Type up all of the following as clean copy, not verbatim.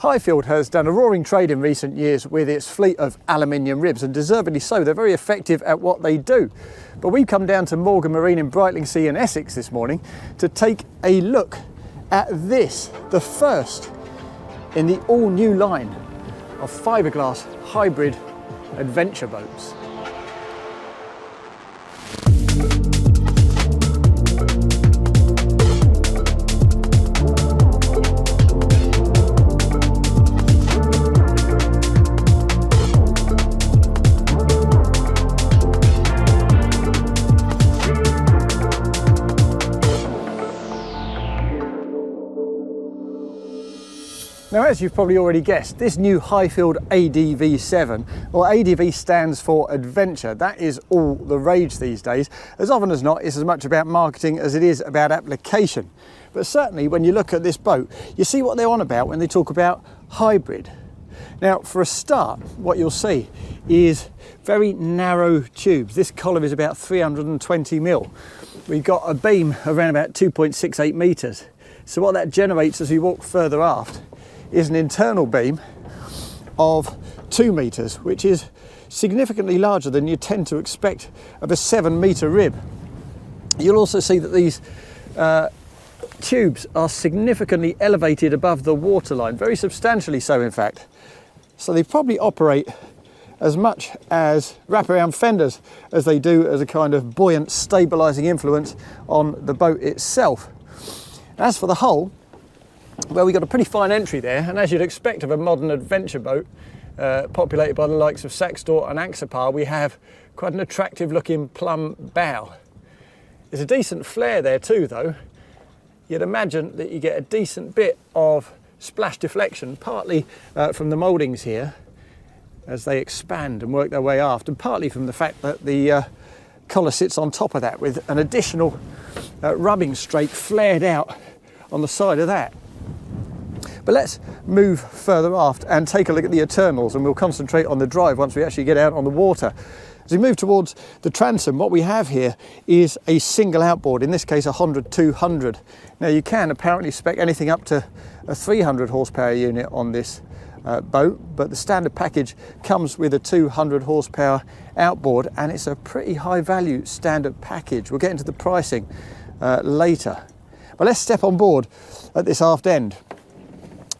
Highfield has done a roaring trade in recent years with its fleet of aluminium ribs, and deservedly so. They're very effective at what they do. But we've come down to Morgan Marine in Brightlingsea in Essex this morning to take a look at this, the first in the all-new line of fiberglass hybrid adventure boats. Now, as you've probably already guessed, this new Highfield ADV7, well, ADV stands for adventure. That is all the rage these days. As often as not, it's as much about marketing as it is about application. But certainly when you look at this boat, you see what they're on about when they talk about hybrid. Now, for a start, what you'll see is very narrow tubes. This collar is about 320 mil. We've got a beam around about 2.68 meters. So what that generates as we walk further aft is an internal beam of 2 meters, which is significantly larger than you tend to expect of a 7-meter rib. You'll also see that these tubes are significantly elevated above the waterline, very substantially so in fact. So they probably operate as much as wraparound fenders as they do as a kind of buoyant stabilizing influence on the boat itself. As for the hull, well, we've got a pretty fine entry there, and as you'd expect of a modern adventure boat populated by the likes of Saxdor and Axopar, we have quite an attractive looking plumb bow. There's a decent flare there too though. You'd imagine that you get a decent bit of splash deflection, partly from the mouldings here as they expand and work their way aft, and partly from the fact that the collar sits on top of that with an additional rubbing strake flared out on the side of that. But let's move further aft and take a look at the internals, and we'll concentrate on the drive once we actually get out on the water. As we move towards the transom, what we have here is a single outboard, in this case a Honda 200. Now you can apparently spec anything up to a 300 horsepower unit on this boat, but the standard package comes with a 200 horsepower outboard, and it's a pretty high value standard package. We'll get into the pricing later. But let's step on board at this aft end.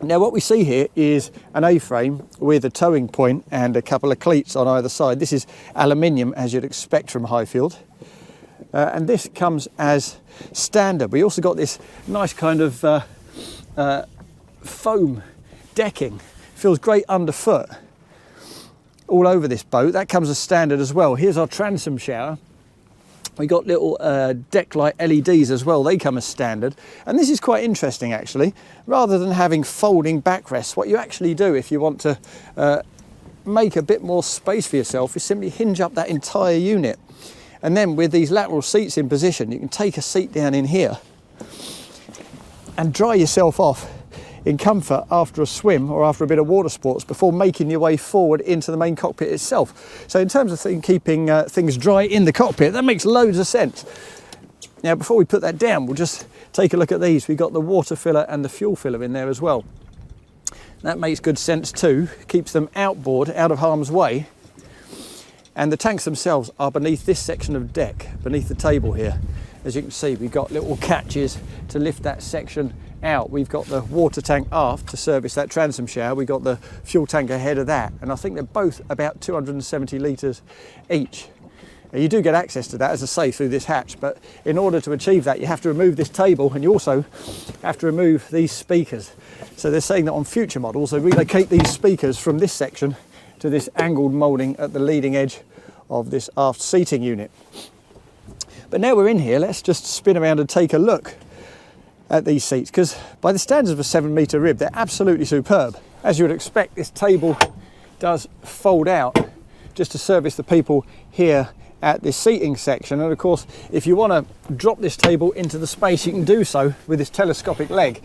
Now what we see here is an A-frame with a towing point and a couple of cleats on either side. This is aluminium, as you'd expect from Highfield. And this comes as standard. We also got this nice kind of foam decking. Feels great underfoot all over this boat. That comes as standard as well. Here's our transom shower. We got little deck light LEDs as well. They come as standard. And this is quite interesting actually. Rather than having folding backrests, what you actually do if you want to make a bit more space for yourself is simply hinge up that entire unit. And then with these lateral seats in position, you can take a seat down in here and dry yourself off in comfort after a swim or after a bit of water sports before making your way forward into the main cockpit itself. So in terms of keeping things dry in the cockpit, that makes loads of sense. Now before we put that down, we'll just take a look at these. We've got the water filler and the fuel filler in there as well. That makes good sense too, keeps them outboard, out of harm's way. And the tanks themselves are beneath this section of deck, beneath the table here. As you can see, we've got little catches to lift that section out. We've got the water tank aft to service that transom shower. We've got the fuel tank ahead of that, and I think they're both about 270 litres each. Now, you do get access to that, as I say, through this hatch, but in order to achieve that you have to remove this table, and you also have to remove these speakers. So they're saying that on future models they relocate these speakers from this section to this angled moulding at the leading edge of this aft seating unit. But now we're in here, let's just spin around and take a look at these seats, because by the standards of a 7-meter rib, they're absolutely superb. As you would expect, this table does fold out just to service the people here at this seating section. And of course, if you want to drop this table into the space, you can do so with this telescopic leg.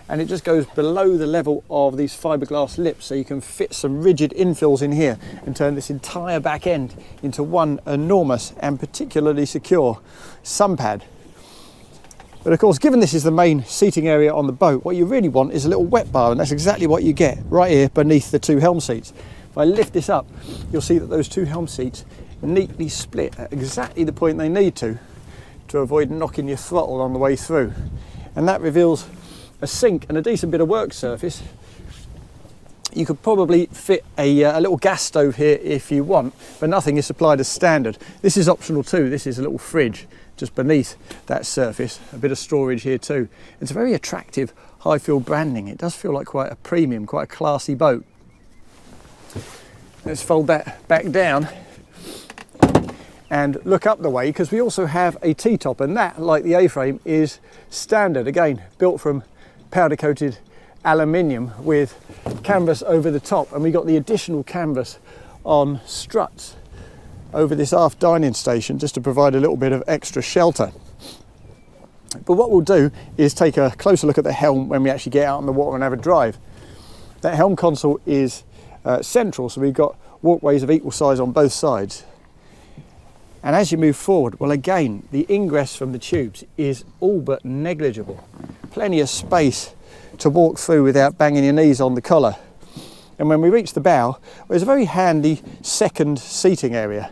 And it just goes below the level of these fiberglass lips, so you can fit some rigid infills in here and turn this entire back end into one enormous and particularly secure sun pad. But of course, given this is the main seating area on the boat, what you really want is a little wet bar, and that's exactly what you get right here beneath the two helm seats. If I lift this up, you'll see that those two helm seats neatly split at exactly the point they need to avoid knocking your throttle on the way through. And that reveals a sink and a decent bit of work surface. You could probably fit a little gas stove here if you want, but nothing is supplied as standard. This is optional too. This is a little fridge just beneath that surface, a bit of storage here too. It's a very attractive Highfield branding. It does feel like quite a premium, quite a classy boat. Let's fold that back down and look up the way, because we also have a T-top, and that, like the A-frame, is standard. Again, built from powder coated aluminium with canvas over the top, and we got the additional canvas on struts over this aft dining station just to provide a little bit of extra shelter. But what we'll do is take a closer look at the helm when we actually get out on the water and have a drive. That helm console is central, so we've got walkways of equal size on both sides. And as you move forward, well, again, the ingress from the tubes is all but negligible. Plenty of space to walk through without banging your knees on the collar. And when we reach the bow, there's a very handy second seating area.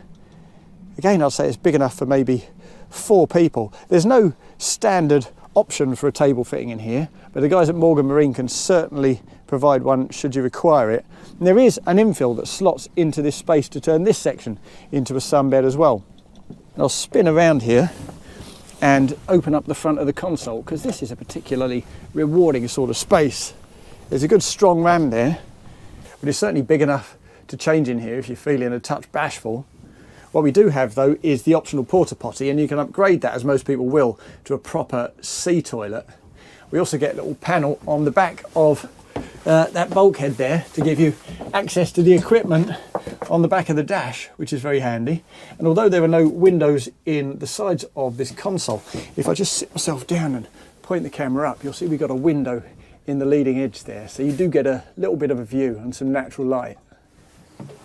Again, I'd say it's big enough for maybe 4 people. There's no standard option for a table fitting in here, but the guys at Morgan Marine can certainly provide one should you require it. And there is an infill that slots into this space to turn this section into a sunbed as well. I'll spin around here and open up the front of the console, because this is a particularly rewarding sort of space. There's a good strong ram there, but it's certainly big enough to change in here if you're feeling a touch bashful. What we do have though is the optional porta potty, and you can upgrade that, as most people will, to a proper sea toilet. We also get a little panel on the back of that bulkhead there to give you access to the equipment on the back of the dash, which is very handy. And although there are no windows in the sides of this console, if I just sit myself down and point the camera up, you'll see we've got a window in the leading edge there, so you do get a little bit of a view and some natural light.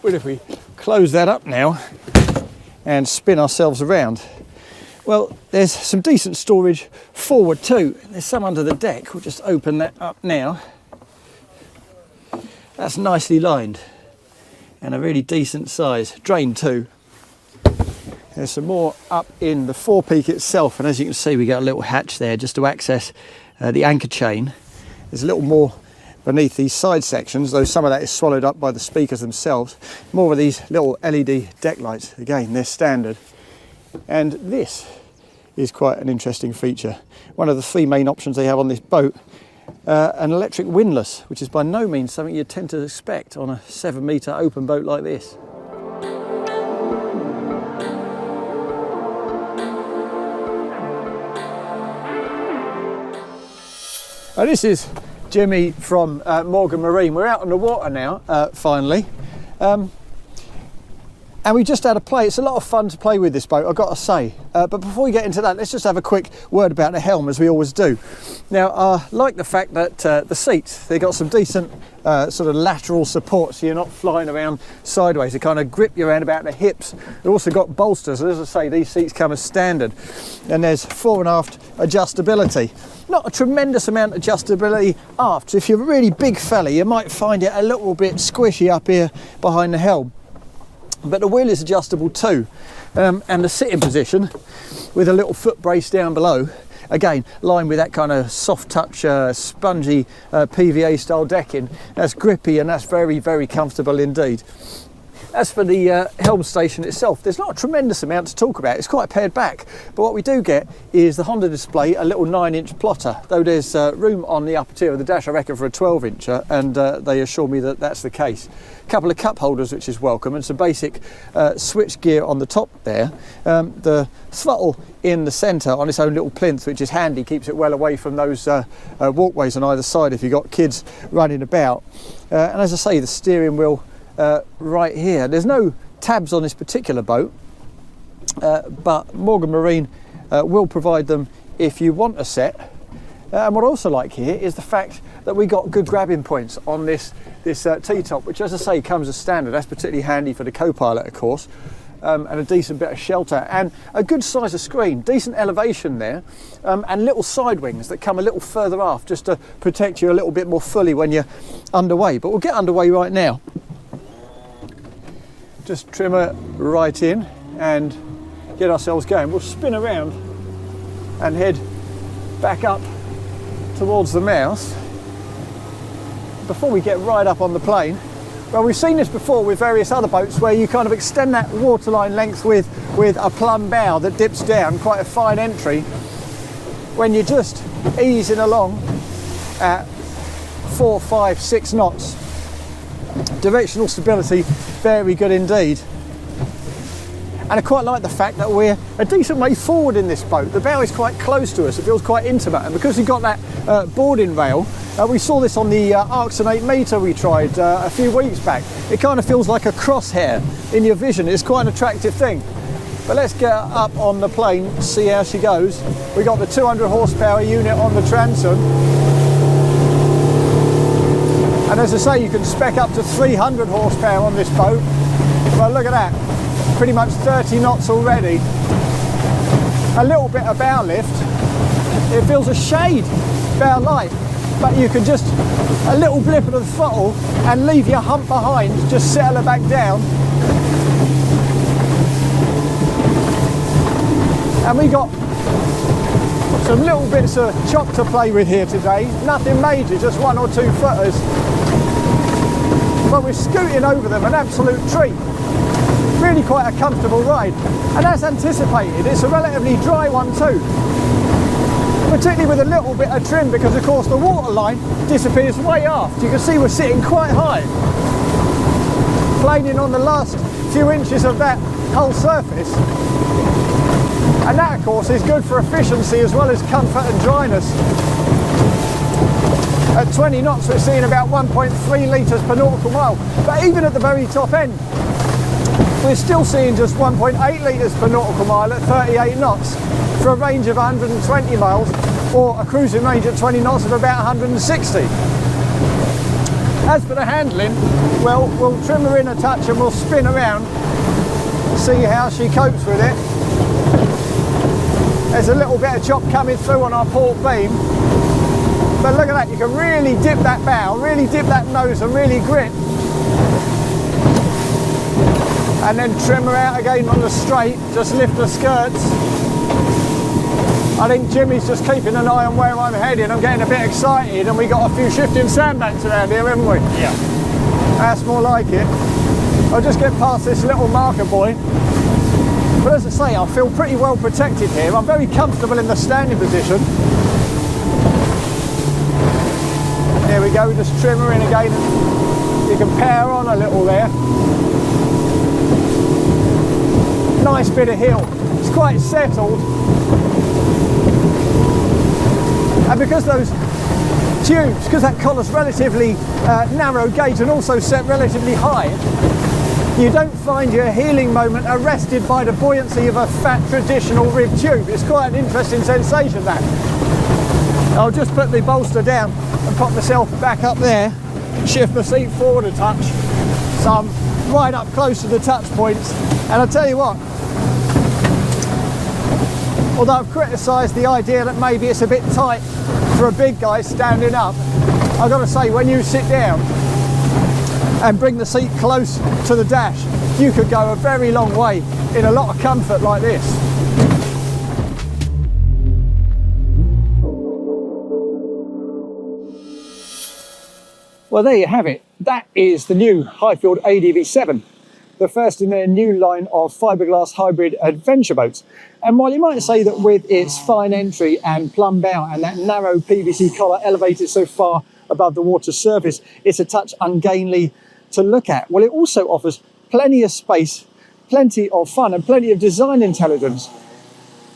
But if we close that up now and spin ourselves around, well, there's some decent storage forward too. There's some under the deck. We'll just open that up now. That's nicely lined and a really decent size. Drain too. There's some more up in the forepeak itself, and as you can see, we got a little hatch there just to access the anchor chain. There's a little more beneath these side sections, though some of that is swallowed up by the speakers themselves. More of these little LED deck lights. Again, they're standard. And this is quite an interesting feature. One of the 3 main options they have on this boat, an electric windlass, which is by no means something you tend to expect on a 7-metre open boat like this. This is Jimmy from Morgan Marine. We're out on the water now, finally. And we just had a play. It's a lot of fun to play with this boat, I've got to say. But before we get into that, let's just have a quick word about the helm, as we always do. Now, I like the fact that the seats, they've got some decent sort of lateral support, so you're not flying around sideways. They kind of grip you around about the hips. They've also got bolsters. As I say, these seats come as standard. And there's fore and aft adjustability. Not a tremendous amount of adjustability aft. So if you're a really big fella, you might find it a little bit squishy up here behind the helm. But the wheel is adjustable too, and the sitting position with a little foot brace down below, again lined with that kind of soft touch spongy PVA style decking. That's grippy and that's very, very comfortable indeed. As for the helm station itself, there's not a tremendous amount to talk about. It's quite pared back, but what we do get is the Honda display, a little 9-inch plotter, though there's room on the upper tier of the dash, I reckon, for a 12-incher, and they assure me that that's the case. A couple of cup holders, which is welcome, and some basic switch gear on the top there. The throttle in the centre on its own little plinth, which is handy, keeps it well away from those walkways on either side if you've got kids running about. And as I say, the steering wheel right here. There's no tabs on this particular boat, but Morgan Marine will provide them if you want a set. And what I also like here is the fact that we got good grabbing points on this T-top, which, as I say, comes as standard. That's particularly handy for the co-pilot, of course. and a decent bit of shelter and a good size of screen, decent elevation there, and little side wings that come a little further aft just to protect you a little bit more fully when you're underway. But we'll get underway right now. Just trim her right in and get ourselves going. We'll spin around and head back up towards the mouth. Before we get right up on the plane, well, we've seen this before with various other boats where you kind of extend that waterline length with a plumb bow that dips down, quite a fine entry. When you're just easing along at 4, 5, 6 knots, directional stability, very good indeed. And I quite like the fact that we're a decent way forward in this boat. The bow is quite close to us, it feels quite intimate, and because we've got that boarding rail, we saw this on the Arxon 8 metre we tried a few weeks back. It kind of feels like a crosshair in your vision. It's quite an attractive thing. But let's get up on the plane, see how she goes. We got the 200 horsepower unit on the Transom. And as I say, you can spec up to 300 horsepower on this boat. Well, look at that. Pretty much 30 knots already. A little bit of bow lift. It feels a shade bow light, but you can just a little blip of the throttle and leave your hump behind, just settle her back down. And we got some little bits of chop to play with here today. Nothing major, just 1 or 2 footers. But we're scooting over them, an absolute treat. Really quite a comfortable ride. And as anticipated, it's a relatively dry one too. Particularly with a little bit of trim, because of course the waterline disappears way aft. You can see we're sitting quite high. Planing on the last few inches of that hull surface. And that of course is good for efficiency as well as comfort and dryness. At 20 knots we're seeing about 1.3 litres per nautical mile. But even at the very top end, we're still seeing just 1.8 litres per nautical mile at 38 knots for a range of 120 miles, or a cruising range at 20 knots of about 160. As for the handling, well, we'll trim her in a touch and we'll spin around, see how she copes with it. There's a little bit of chop coming through on our port beam, but look at that, you can really dip that bow, really dip that nose and really grip. And then trim her out again on the straight, just lift the skirts. I think Jimmy's just keeping an eye on where I'm heading. I'm getting a bit excited, and we got a few shifting sandbanks around here, haven't we? Yeah. That's more like it. I'll just get past this little marker buoy. But as I say, I feel pretty well protected here. I'm very comfortable in the standing position. Here we go, just trim her in again. You can power on a little there. Nice bit of hill. It's quite settled. And because those tubes, because that collar's relatively narrow gauge and also set relatively high, you don't find your heeling moment arrested by the buoyancy of a fat traditional rib tube. It's quite an interesting sensation, that. I'll just put the bolster down and pop myself back up there, shift my seat forward a touch, so I'm right up close to the touch points. And I'll tell you what, although I've criticised the idea that maybe it's a bit tight for a big guy standing up, I've got to say, when you sit down and bring the seat close to the dash, you could go a very long way in a lot of comfort like this. Well, there you have it. That is the new Highfield ADV7, the first in their new line of fibreglass hybrid adventure boats. And while you might say that with its fine entry and plumb bow and that narrow PVC collar elevated so far above the water's surface, it's a touch ungainly to look at, well, it also offers plenty of space, plenty of fun and plenty of design intelligence.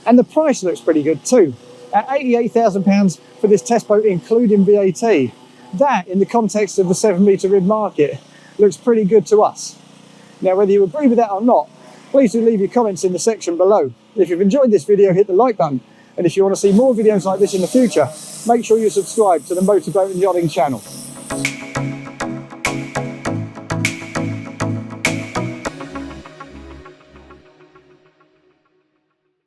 And the price looks pretty good too, at £88,000 for this test boat including VAT. That, in the context of the 7-metre rib market, looks pretty good to us. Now, whether you agree with that or not, please do leave your comments in the section below. If you've enjoyed this video, hit the like button. And if you want to see more videos like this in the future, make sure you subscribe to the Motorboat and Yachting channel.